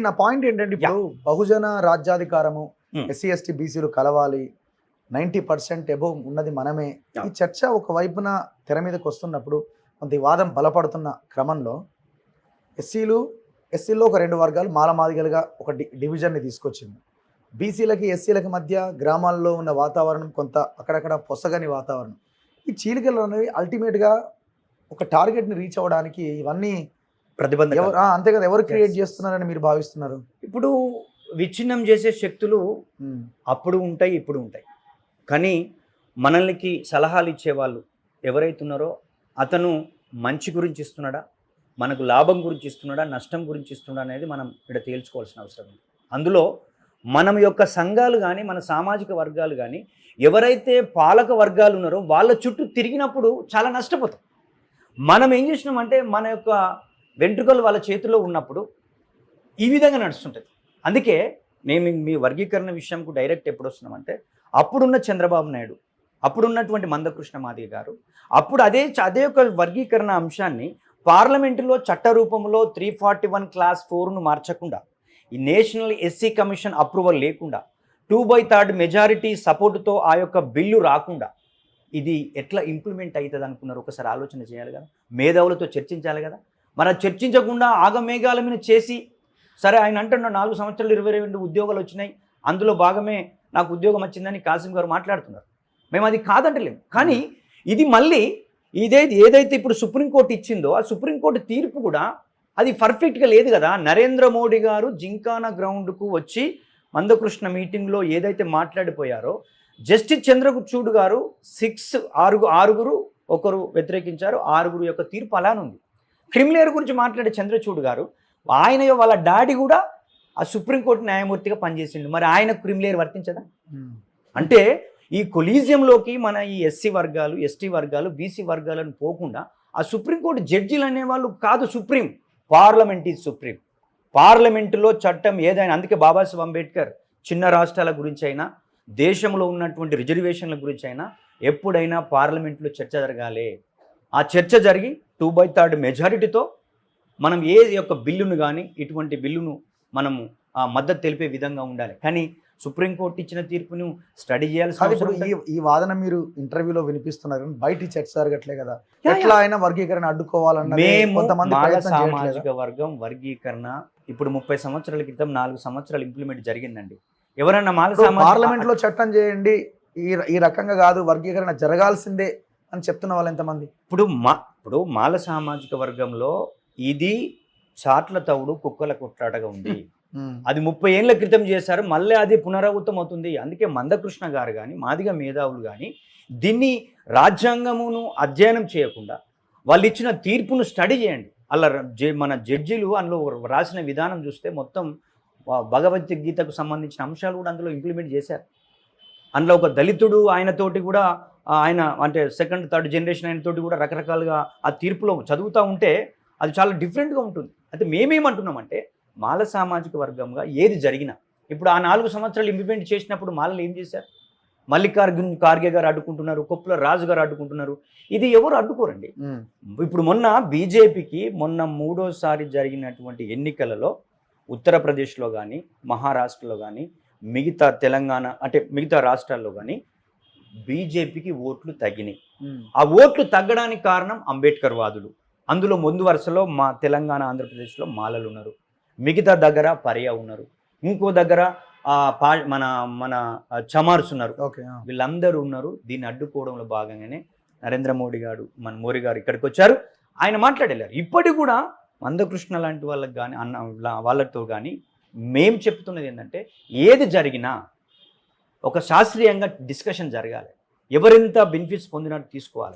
నా పాయింట్ ఏంటంటే ఇప్పుడు బహుజన రాజ్యాధికారము ఎస్సీ ఎస్టీ బీసీలు కలవాలి 90% ఎబో ఉన్నది మనమే. ఈ చర్చ ఒక వైపున తెర మీదకి వస్తున్నప్పుడు కొంత ఈ వాదం బలపడుతున్న క్రమంలో ఎస్సీలో ఒక 2 వర్గాలు మాలమాదిగలుగా ఒక డివిజన్ని తీసుకొచ్చింది. బీసీలకి ఎస్సీలకి మధ్య గ్రామాల్లో ఉన్న వాతావరణం కొంత అక్కడక్కడ పొసగని వాతావరణం. ఈ చీలికలు అనేవి అల్టిమేట్గా ఒక టార్గెట్ని రీచ్ అవ్వడానికి ఇవన్నీ ప్రతిబంధక అంతే కదా, ఎవరు క్రియేట్ చేస్తున్నారని మీరు భావిస్తున్నారు? ఇప్పుడు విచ్ఛిన్నం చేసే శక్తులు అప్పుడు ఉంటాయి, ఇప్పుడు ఉంటాయి. కానీ మనల్కి సలహాలు ఇచ్చేవాళ్ళు ఎవరైతే ఉన్నారో అతను మంచి గురించి ఇస్తున్నాడా, మనకు లాభం గురించి ఇస్తున్నాడా, నష్టం గురించి ఇస్తున్నాడా అనేది మనం ఇక్కడ తేల్చుకోవాల్సిన అవసరం ఉంది. అందులో మనం యొక్క సంఘాలు కానీ మన సామాజిక వర్గాలు కానీ ఎవరైతే పాలక వర్గాలు ఉన్నారో వాళ్ళ చుట్టూ తిరిగినప్పుడు చాలా నష్టపోతాం. మనం ఏం చేసినామంటే మన యొక్క వెంట్రుకలు వాళ్ళ చేతిలో ఉన్నప్పుడు ఈ విధంగా నడుస్తుంటుంది. అందుకే నేను మీ వర్గీకరణ విషయంకు డైరెక్ట్ ఎప్పుడు వస్తున్నామంటే అప్పుడున్న చంద్రబాబు నాయుడు, అప్పుడున్నటువంటి మందకృష్ణ మాదిగ గారు అప్పుడు అదే యొక్క వర్గీకరణ అంశాన్ని పార్లమెంటులో చట్ట రూపంలో 341 క్లాస్ 4ను మార్చకుండా, ఈ నేషనల్ ఎస్సీ కమిషన్ అప్రూవల్ లేకుండా 2/3 మెజారిటీ సపోర్టుతో ఆ యొక్క బిల్లు రాకుండా ఇది ఎట్లా ఇంప్లిమెంట్ అవుతుంది అనుకున్నారు? ఒకసారి ఆలోచన చేయాలి కదా, మేధావులతో చర్చించాలి కదా. మరి అది చర్చించకుండా ఆగమేఘాల మీద చేసి, సరే ఆయన అంటున్న 4 సంవత్సరాలు 22 ఉద్యోగాలు వచ్చినాయి, అందులో భాగమే నాకు ఉద్యోగం వచ్చిందని కాసిం గారు మాట్లాడుతున్నారు. మేము అది కాదంటలేము. కానీ ఇది మళ్ళీ ఏదైతే ఇప్పుడు సుప్రీంకోర్టు ఇచ్చిందో ఆ సుప్రీంకోర్టు తీర్పు కూడా అది పర్ఫెక్ట్గా లేదు కదా. నరేంద్ర మోడీ గారు జింకానా గ్రౌండ్కు వచ్చి మందకృష్ణ మీటింగ్లో ఏదైతే మాట్లాడిపోయారో, జస్టిస్ చంద్రచూడ్ గారు 6 ఒకరు వ్యతిరేకించారు, 6 యొక్క తీర్పు అలానే ఉంది. క్రిమిలేయర్ గురించి మాట్లాడే చంద్రచూడ్ గారు వాళ్ళ డాడీ కూడా ఆ సుప్రీంకోర్టు న్యాయమూర్తిగా పనిచేసిండు. మరి ఆయన క్రిమిలేయర్ వర్తించదా? అంటే ఈ కొలీజియంలోకి మన ఈ ఎస్సీ వర్గాలు, ఎస్టీ వర్గాలు, బీసీ వర్గాలను పోకుండా ఆ సుప్రీంకోర్టు జడ్జీలు అనేవాళ్ళు కాదు. Parliament is supreme. పార్లమెంటులో చట్టం ఏదైనా, అందుకే బాబాసాహెబ్ అంబేద్కర్ చిన్న రాష్ట్రాల గురించి అయినా, దేశంలో ఉన్నటువంటి రిజర్వేషన్ల గురించి అయినా ఎప్పుడైనా పార్లమెంట్లో చర్చ జరగాలి. ఆ చర్చ జరిగి 2/3 మెజారిటీతో మనం ఏ యొక్క బిల్లును కానీ ఇటువంటి బిల్లును మనము మద్దతు తెలిపే విధంగా ఉండాలి. కానీ సుప్రీంకోర్టు ఇచ్చిన తీర్పును స్టడీ చేయాల్సి ఈ వాదన మీరు ఇంటర్వ్యూలో వినిపిస్తున్నారు, బయట చర్చ జరగట్లే కదా. ఎట్లా అయినా వర్గీకరణ అడ్డుకోవాలన్న సామాజిక వర్గం వర్గీకరణ ఇప్పుడు 30 సంవత్సరాల క్రితం 4 సంవత్సరాలు ఇంప్లిమెంట్ జరిగిందండి. ఎవరన్నా పార్లమెంట్ లో చట్టం చేయండి, ఈ రకంగా కాదు వర్గీకరణ జరగాల్సిందే అని చెప్తున్న వాళ్ళు ఎంతమంది? ఇప్పుడు మాల సామాజిక వర్గంలో ఇది చాట్ల తవుడు కుక్కల కొట్లాటగా ఉంది. అది 30 ఏళ్ల క్రితం చేశారు, మళ్ళీ అది పునరావృతం అవుతుంది. అందుకే మందకృష్ణ గారు కానీ మాదిగ మేధావులు కానీ దీన్ని రాజ్యాంగమును అధ్యయనం చేయకుండా వాళ్ళు ఇచ్చిన తీర్పును స్టడీ చేయండి. అలా మన జడ్జీలు అందులో రాసిన విధానం చూస్తే మొత్తం భగవద్గీతకు సంబంధించిన అంశాలు కూడా అందులో ఇంప్లిమెంట్ చేశారు. అందులో ఒక దళితుడు ఆయనతోటి కూడా ఆయన అంటే 2nd 3rd జనరేషన్ ఆయనతోటి కూడా రకరకాలుగా ఆ తీర్పులో చదువుతూ ఉంటే అది చాలా డిఫరెంట్గా ఉంటుంది. అయితే మేమేమంటున్నామంటే మాల సామాజిక వర్గంగా ఏది జరిగినా ఇప్పుడు ఆ 4 సంవత్సరాలు ఇంప్లిమెంట్ చేసినప్పుడు మాలలు ఏం చేశారు? మల్లికార్జున్ ఖార్గే గారు అడ్డుకుంటున్నారు, కొప్పుల రాజు గారు అడ్డుకుంటున్నారు. ఇది ఎవరు అడ్డుకోరండి. ఇప్పుడు మొన్న బీజేపీకి 3వ జరిగినటువంటి ఎన్నికలలో ఉత్తరప్రదేశ్లో కానీ, మహారాష్ట్రలో కానీ, మిగతా తెలంగాణ అంటే మిగతా రాష్ట్రాల్లో కానీ బీజేపీకి ఓట్లు తగ్గినాయి. ఆ ఓట్లు తగ్గడానికి కారణం అంబేద్కర్ వాదులు. అందులో ముందు వరుసలో మా తెలంగాణ, ఆంధ్రప్రదేశ్లో మాలలు ఉన్నారు, మిగతా దగ్గర పర్యా ఉన్నారు, ఇంకో దగ్గర మన మన చమార్స్ ఉన్నారు. వీళ్ళందరూ ఉన్నారు. దీన్ని అడ్డుకోవడంలో భాగంగానే నరేంద్ర మోడీ గారు ఇక్కడికి వచ్చారు, ఆయన మాట్లాడలేరు. ఇప్పటికి కూడా మందకృష్ణ లాంటి వాళ్ళకి కానీ వాళ్ళతో కానీ మేము చెప్తున్నది ఏంటంటే ఏది జరిగినా ఒక శాస్త్రీయంగా డిస్కషన్ జరగాలి, ఎవరెంత బెనిఫిట్స్ పొందినట్టు తీసుకోవాలి.